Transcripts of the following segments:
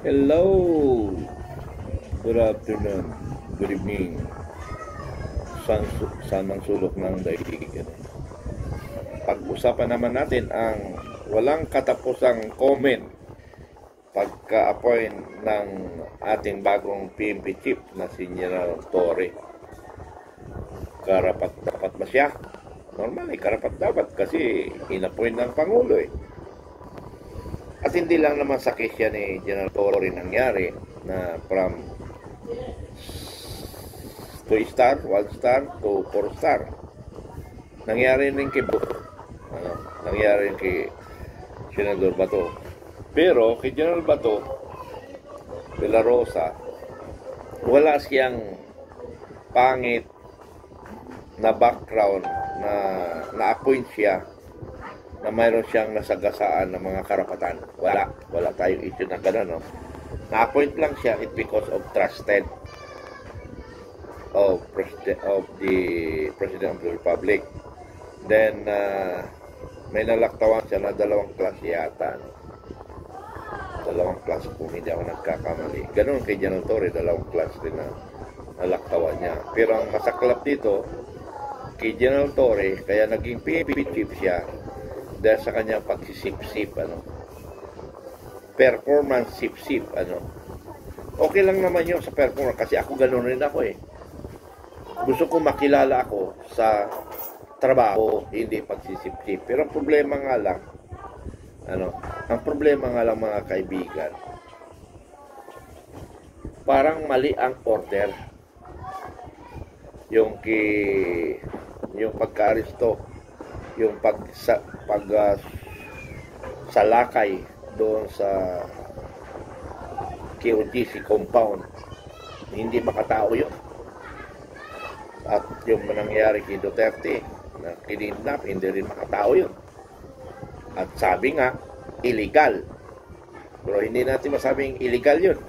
Hello! Good afternoon. Good evening. Saan mang sulok ng daigdig. Pag-usapan naman natin ang walang katapusang comment pagka-appoint ng ating bagong PNP chief na si General Torre. Karapat-dapat ba siya? Normal karapat-dapat kasi in-appoint ng Pangulo At hindi lang naman sa case yan ni General Torre nangyari na from 2 star, 1 star to 4 star. Nangyari rin kay nangyari rin kay Senador Bato. Pero kay General Bato de la Rosa, wala siyang pangit na background na na-appoint siya na mayroon siyang nasagasaan ng mga karapatan. Wala tayong issue na gano'n, no? Na-appoint lang siya because of trusted of the President of the Republic. Then, may nalaktawan siya na 2 klase yata. 2 klase kung hindi ako nagkakamali. Ganun kay General Torre, 2 klase din na nalaktawan niya. Pero ang masaklap dito, kay General Torre, kaya naging PNP chief siya dahil sa kanyang pagsisip-sip, performance sip-sip, Okay lang naman yun sa performance kasi ako ganun rin ako Gusto ko makilala ako sa trabaho, hindi pagsisip-sip. Pero ang problema nga lang, mga kaibigan, parang mali ang order. Yung pagka-aristo, yung salakay doon sa QTC compound, hindi makatao yun. At yung nangyari kay Duterte na kinidnap, hindi rin makatao yun. At sabi nga, illegal. Pero hindi natin masabing illegal yun.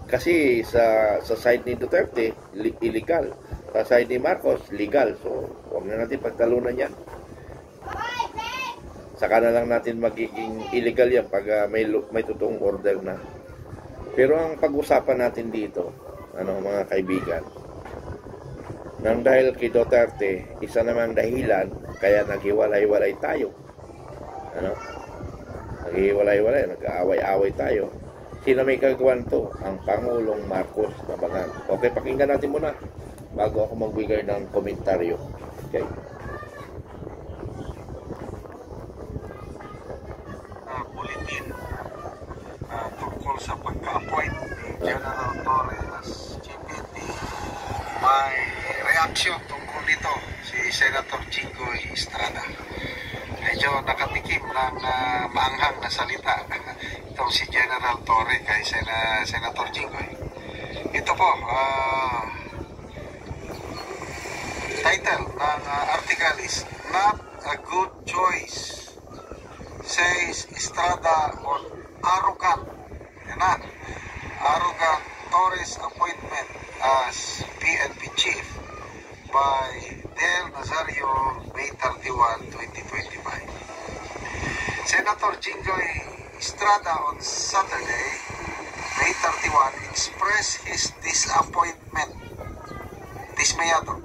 Kasi sa side ni Duterte, illegal. Sa side ni Marcos, legal. So, huwag na natin pagtalunan yan. Saka na lang natin magiging illegal yan pag may totoong order na. Pero ang pag-usapan natin dito, mga kaibigan, nang dahil kay Duterte, isa namang dahilan, kaya naghiwalay-walay tayo. Naghiwalay-walay, nag-aaway-aaway tayo. Sino may kagawan to? Ang Pangulong Marcos na bangan. Okay, pakinggan natin muna bago ako magbigay ng komentaryo. Okay. Bulletin tungkol sa pagka-appoint ni General Torre as GPP. May reaksyon tungkol dito si Senator Jinggoy Estrada. Medyo nakatikim ng maanghang na salita itong si General Torre kay Senator Jinggoy. Ito po, title ng article is "Not a Good Choice," says Estrada on arrogant Torres appointment as PNP chief by Del Nazario, May 31, 2025. Senator Jinggoy Estrada on Saturday, May 31, expressed his dismayado,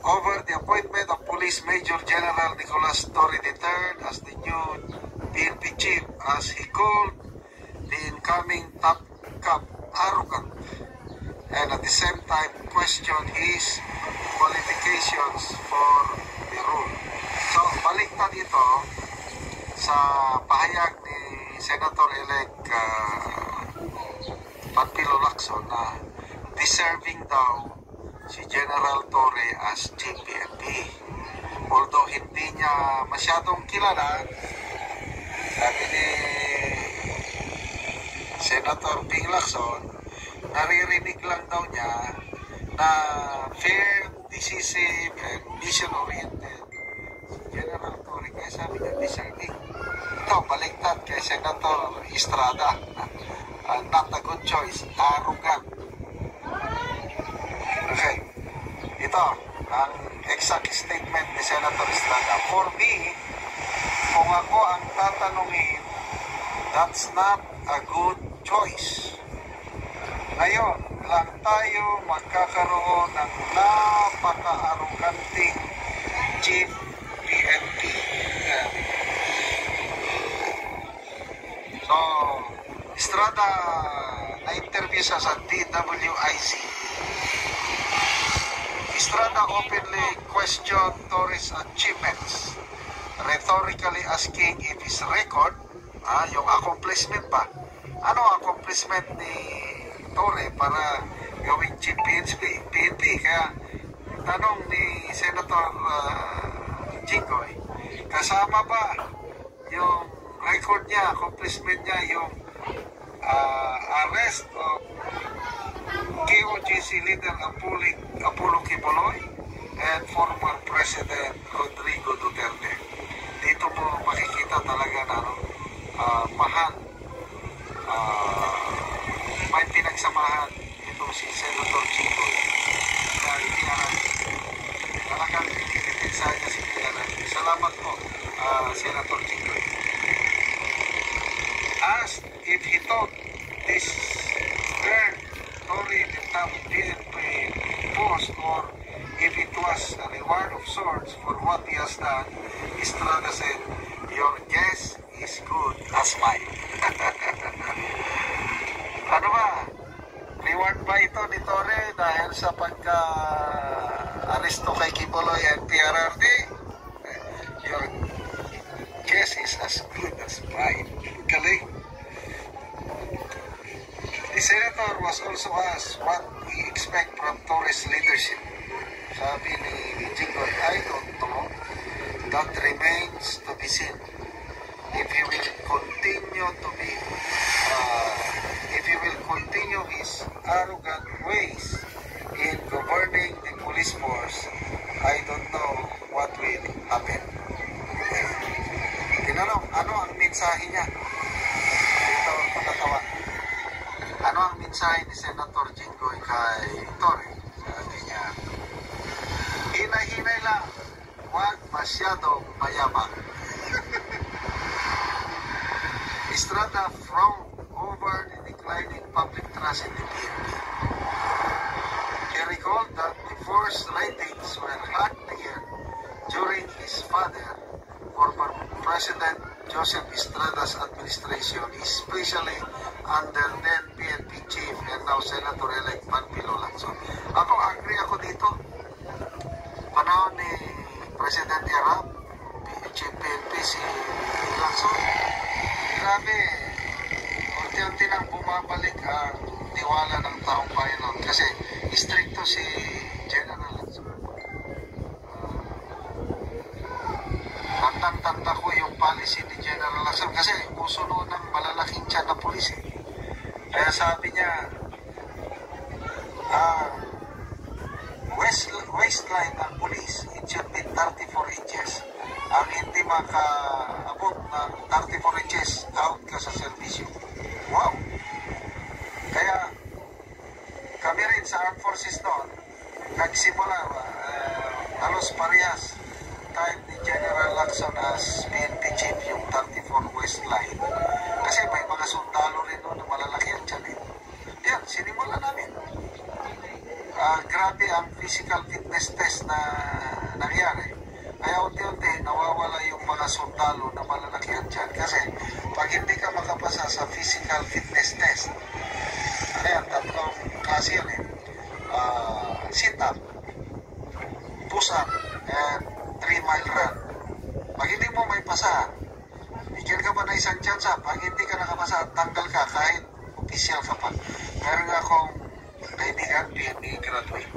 over the appointment of Police Major General Nicolas Torre III as the new PNP chief, as he called the incoming top cop arrogant, and at the same time questioned his qualifications for the role. So, baliktad ito sa pahayag ni Senator-elect Panfilo Lacson na deserving daw si General Torre as GPNP. Although hindi niya masyadong kilala, sabi ni Senator Ping Lacson, naririnig lang daw niya na fair, decisive, and mission-oriented si General Torre. Kaya sabi niya, deserving. Ito, baliktad kay Senator Estrada. Not a good choice. Arrogant. Okay. Ito, ang exact statement ni Senator Estrada. For me, kung ako ang tatanungin, that's not a good choice. Ngayon lang tayo magkakaroon ng napaka-aroganting chief PNP. So, Estrada na-interview sa DWIZ. Estrada openly questioned Torres' achievements, rhetorically asking if his record, yung accomplishment pa, ano accomplishment ni Torre para gawing chief PNP? Kaya tanong ni Senator Jinggoy, kasama ba yung record niya, accomplishment niya, yung arrest of KOJC leader Apollo Quiboloy and former President Rodrigo Duterte. Dito mo makikita talaga na mahal, may pinagsamahan itong si Senator Jinggoy na PRRD. Talagang pinipinsa niya si PRRD. Salamat po, Senator Jinggoy. Asked if he thought this earned Torre the top PNP post or if it was a reward of sorts for what he has done, Estrada said, "Your guess is good as mine." Ano ba? Reward ba ito ni Torre dahil sa pagka-aresto kay Quiboloy and PRRD? Your guess is as good as mine. Galing. The senator was also asked what he expect from Torres' leadership. Sabi ni Jinggoy, I don't know. That remains to be seen. If he will continue to be, if he will continue his arrogant ways in governing the police force, I don't know what will happen. Tinanong, ano ang mensahe niya? Ito, matatawa. Ano ang mensahe ni Senator Jinggoy kay Torre? Sabi niya, hinay-hinay lang, huwag masyadong mayabang. Estrada frowned over the declining public trust in the PNP. He recalled that the force ratings were hacked again during his father, former President Joseph Estrada's administration, especially under then PNP chief and now Senator-elect Panfilo Lacson. Ako, agree ako dito. Panahon ni President Erap, Chief PNP si Lacson, grabe, unti-unti nang bumabalik ang tiwala ng taong bayan noon kasi stricto si General Lacson. Tandang-tanda ko yung policy ni General Lacson kasi uso noon ng malalaking tiyan na pulis. Kaya sabi niya, waistline ng pulis, it should be 34 inches. Ang hindi makaabot ng 34 inches, out ka sa servisyo. Wow! Kaya kami rin sa Armed Forces noon, nagsimula, halos parehas, time ni General Lacson as PNP chief yung 34 waistline. Kasi may mga sundalo rin noon na malalaki ang tiyan. Yan, sinimula namin. Grabe ang physical fitness test na nangyari. Kaya unti-unti nawawala yung mga sundalo na malalaki ang tiyan. Kasi pag hindi ka makapasa sa physical fitness test, ayan, tatlong klase yan sit-up, push-up, and 3-mile run. Pag hindi mo may pasa, bigyan ka ba na isang tsansa? Pag hindi ka nakapasa, tanggal ka kahit official ka pa. Meron akong kaibigan, PNP graduate,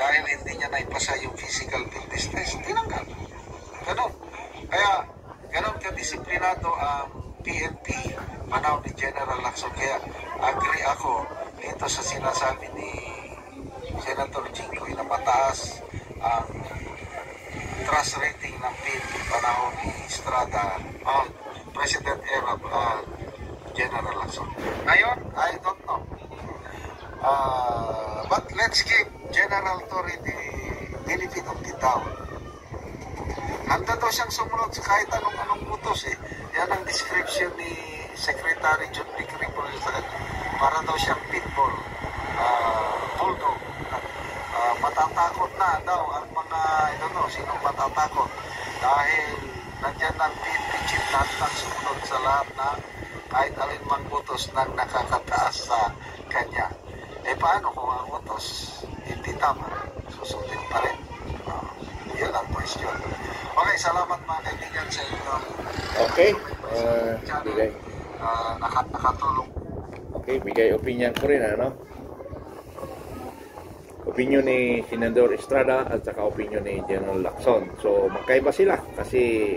dahil hindi niya naipasa yung physical fitness test, tinanggal. Ganon. Kaya, ganon kadisiplinado ang PNP, panahon ni General Lacson. Kaya, agree ako dito sa sinasabi ni Senator Jinggoy na mataas ang trust rating ng PNP panahon ni Estrada, President Erap, General Lacson. Ngayon, I don't know. But let's give General Torre the benefit of the doubt. handa daw siyang sumunod sa kahit anong utos eh. Yan ang description ni Secretary John Vic Ripol sa kanya. Para daw siyang pitbull, bulldog. Matatakot na daw ang mga, sino matatakot. Dahil nandiyan ang PNP chief na handang sumunod sa lahat na kahit alin mang utos nang nakakataas sa kanya. Eh paano kung ang utos hindi tama? Susundin pa rin. Yan ang question. Okay, salamat mga kaibigan sa inyo. Okay. Bigay. Nakatulong. Okay, bigay opinion ko rin, ano? Opinion ni Senador Estrada at saka opinion ni General Lacson. So, magkaiba sila kasi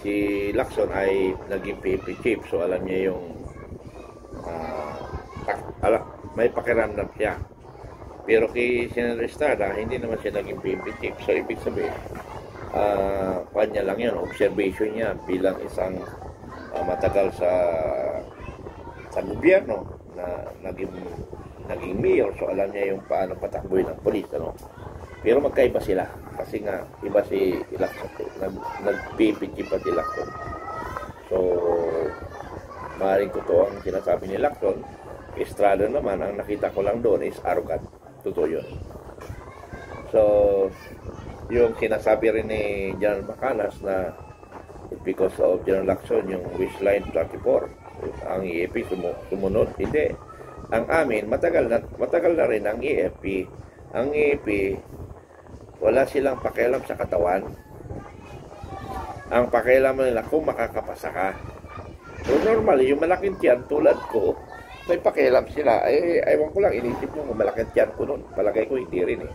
si Lacson ay naging PNP chief. So, alam niya yung may pakiramdam siya. Pero kay Senador Estrada, hindi naman siya naging PNP chief. So, ibig sabihin, kanya lang yun, observation niya bilang isang matagal sa gobyerno na naging mayor, so alam niya yung paano patakbuhin ng polis, ano. Pero magkaiba sila kasi nga iba si Lacson, nag-PNP chief pa si Lacson. So maaaring totoo ang sinasabi ni Lacson. Estrada naman, ang nakita ko lang doon is arrogant. Totoo yun. So yung sinasabi rin ni General Macanas na because of General Lacson, yung wish line 34, ang EFP sumunod, hindi. Ang amin, matagal na rin ang EFP. Ang EFP, wala silang pakialam sa katawan. Ang pakialam nila kung makakapasa ka. So normally, yung malaking tiyan tulad ko, may pakialam sila. Ewan ko lang, inisip mo kung malaking tiyan ko nun. Palagay ko hindi rin eh.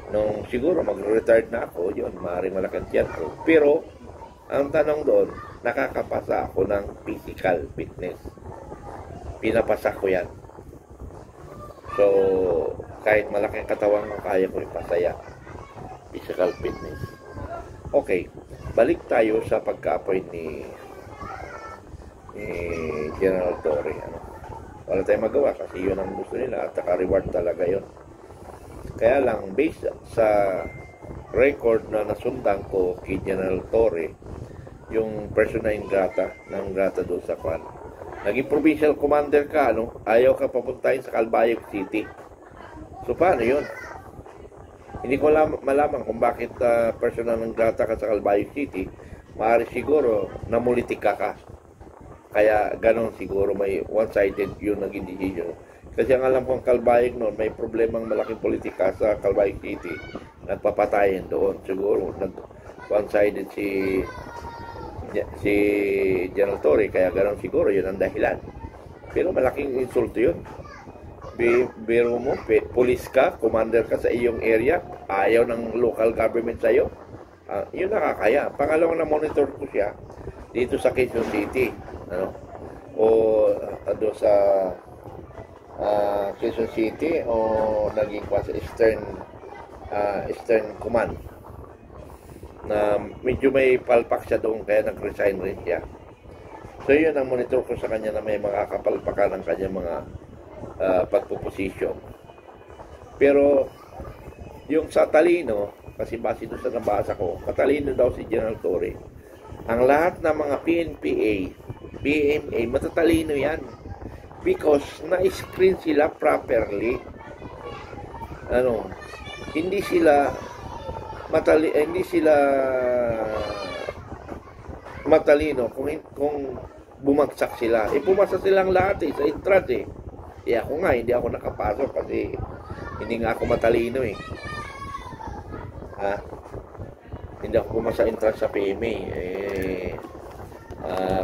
Nung siguro mag-retired na ako, yun, maaaring malaking tiyan ko. Pero, ang tanong doon, nakakapasa ako ng physical fitness. Pinapasa ko yan. So, kahit malaking katawan ko, kaya ko ipasaya. Physical fitness. Okay, balik tayo sa pagka-appoint ni General Torre. Wala tayong magawa kasi yun ang gusto nila at naka-reward talaga yun. Kaya lang, based sa record na nasundan ko kay General Torre, yung person na ingrata doon sa kwan. Naging provincial commander ka, ayaw ka papuntahin sa Calbayog City. So, paano yun? Hindi ko malaman kung bakit personal ng grata ka sa Calbayog City. Maaari siguro namulitik ka. Kaya ganon siguro may one-sided yung naging decision. Kasi ang alam kong Calbayog noon, may problemang malaking politika sa Calbayog City. Nagpapatayin doon. Siguro one-sided si General Torre, kaya ganon siguro yun ang dahilan. Pero malaking insulto yun. Biro mo, police ka, commander ka sa iyong area, ayaw ng local government sa'yo. Yun nakakaya. Pangalawang na monitor ko siya dito sa Quezon City, o doon sa Quezon City, o naging pa sa Eastern Command, na medyo may palpak siya doon, kaya nag-resign rin siya. So yun ang monitor ko sa kanya, na may mga kapalpakan ng kanya mga pagpuposisyon. Pero yung sa talino, kasi base doon sa nabasa ko, katalino daw si General Torre. Ang lahat ng mga PNPA, PMA, matatalino yan. Because na-screen sila properly. Hindi sila matalino kung bumagsak sila. Pumasa silang lahat sa entrance . Ako nga, hindi ako nakapasok kasi hindi nga ako matalino . Hindi ako pumasa entrance sa PMA.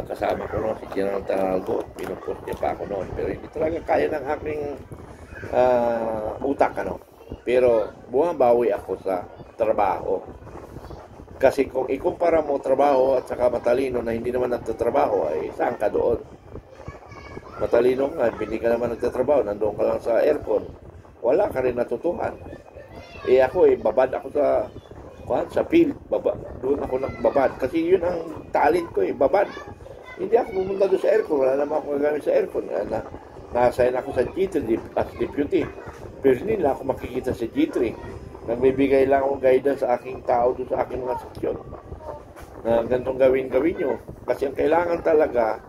Kasama ko noon si General Talgo, pinupost niya pa ako noon. Pero hindi talaga kaya ng aking utak. Pero bumabawi ako sa trabaho. Kasi kung ikumpara mo trabaho at saka matalino na hindi naman nagtatrabaho, ay saan ka doon? Matalino nga, hindi ka naman nagtatrabaho, nandoon ka lang sa aircon, wala ka rin natutuhan. Ako babad ako sa field, doon ako nagbabad. Kasi yun ang talent ko, babad. Hindi ako pumunta doon sa aircon, wala naman ako gagamit sa aircon. Na-assign ako sa G3 as deputy. Pero hindi na ako makikita sa G3. Nagbibigay lang akong guidance sa aking tao doon sa aking mga seksyon. na ganitong gawin nyo. Kasi ang kailangan talaga,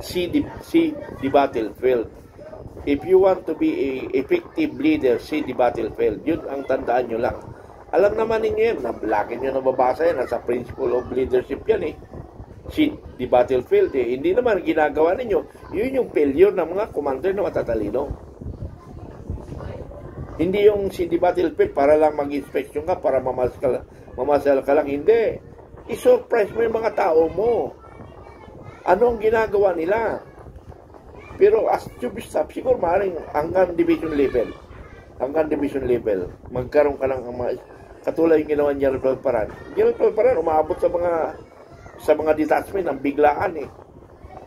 see the battlefield. If you want to be a effective leader, see the battlefield. Yun ang tandaan nyo lang. Alam naman ninyo yan, lagi nyo nababasa yan, nasa principle of leadership yan eh. See the battlefield eh. Hindi naman ginagawa ninyo. Yun yung failure ng mga commander na matatalino. Hindi yung see the battlefield para lang mag-inspection ka, para mamasal ka lang. Hindi. I-surprise mo yung mga tao mo. Anong ginagawa nila? Pero as tube staff, siguro maaaring hanggang division level, magkaroon ka ng katulad yung ginawa niya General Palparan. General Palparan, umabot sa mga detachment ng biglaan eh.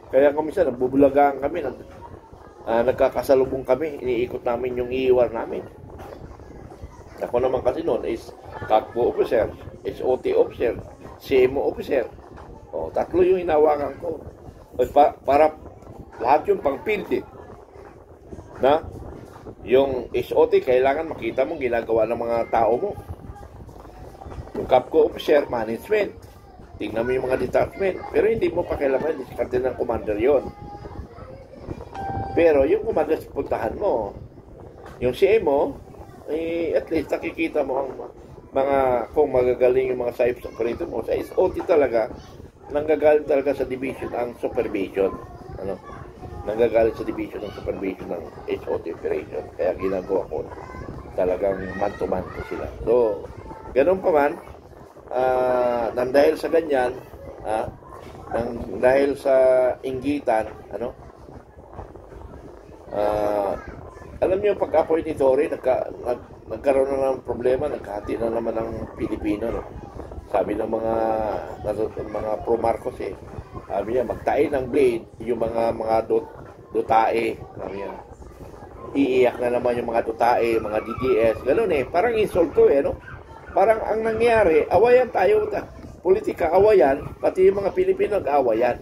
Kaya minsan, nagbubulagaan kami, nagkakasalubong kami, iniikot namin yung iiwar namin. Ako naman kasi noon is TACPO officer, SOT officer, CMO officer. O, tatlo yung hinawakan ko. Para lahat yung pang-field eh. Na? Yung SOT, kailangan makita mo ginagawa ng mga tao mo. Yung CAPCO officer, management. Tingnan mo yung mga detachment. Pero hindi mo pakialaman, diskarte ng commander yon. Pero yung commander sa puntahan mo, yung CMO, at least nakikita mo ang kung magagaling yung mga SIPs operator mo. Sa SOT talaga, nanggagaling talaga sa division ang supervision. Nanggagaling sa division ng supervision ng SOT operation. Kaya ginagawa ko talagang man-to-man ko sila. So, ganun pa man, nang dahil sa ganyan, nang dahil sa inggitan, alam niyo, pag-appoint ni Tory, nagkaroon na ng problema, nagkahati na naman ng Pilipino. No? Sabi ng mga pro-Marcos eh, sabi niya, magtain ng blade, yung mga dutae, sabi niya, iiyak na naman yung mga dutae, mga DDS, gano'n eh, parang insulto eh, no? Parang ang nangyari, awayan tayo, politika awayan, pati yung mga Pilipino nag-awayan.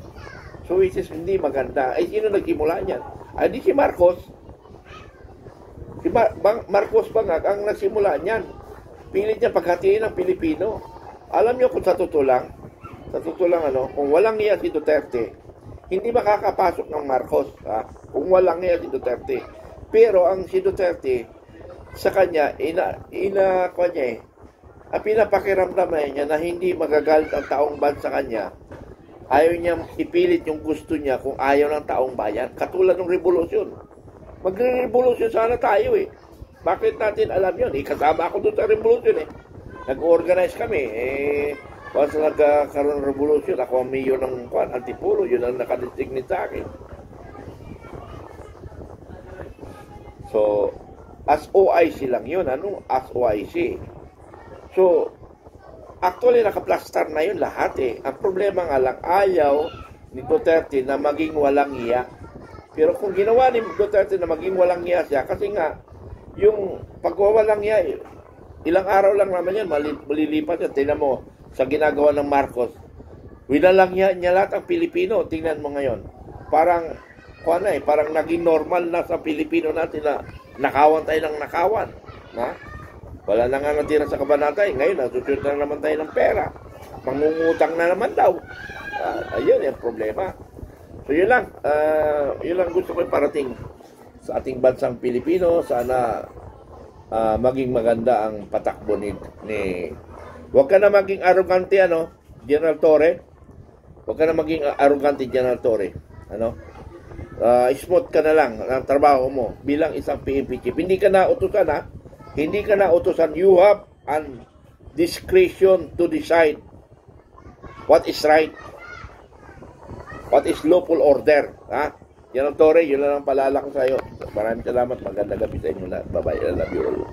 So which is hindi maganda. Ay, sino nagsimula niyan? Ay, di si Marcos. Si Marcos Bangag ang nagsimula niyan. Pilit niya paghatiin ng Pilipino. Alam niyo kung sa totoo lang, kung walang iya si Duterte, hindi makakapasok ng Marcos, kung walang iya si Duterte. Pero ang si Duterte, sa kanya, pinapakiramdaman niya na hindi magagalit ang taong bayan sa kanya. Ayaw niya ipilit yung gusto niya kung ayaw ng taong bayan. Katulad ng revolusyon. Magre-revolusyon sana tayo eh. Bakit natin alam yun? Kasama ako doon sa revolusyon eh. Nag-organize kami. Once nagkaroon ng revolusyon, ako ang mayor ng Antipolo. Yun ang nakadesignate sa akin. So, as OIC lang yun. As OIC. So, actually, naka-plaster na yun lahat eh. Ang problema nga lang, ayaw ni Duterte na maging walang iya. Pero kung ginawa ni Duterte na maging walang iya siya, kasi nga, yung pagwawalang iya, ilang araw lang naman yan, malilipat yan. Tingnan mo, sa ginagawa ng Marcos, winalang iya niya lahat ang Pilipino. Tingnan mo ngayon. Parang naging normal na sa Pilipino natin na nakawan tayo ng nakawan. Wala na nga natira sa kabanatay. Ngayon, nasusunod na naman tayo ng pera. Mangungutang na naman daw. Ayun yung problema. So, yun lang. Yun lang gusto ko parating sa ating bansang Pilipino. Sana maging maganda ang patakbo ni Huwag ka na maging arrogante, General Torre. Huwag ka na maging arrogante, General Torre. Smooth ka na lang ang trabaho mo bilang isang PNP chief. Hindi ka na utusan, Hindi ka na utusan. You have an discretion to decide what is right, what is lawful order. General Torre, yun lang ang palala ko sa iyo. Maraming salamat. Magandang gabi sa inyo lahat. Bye-bye. I love you all.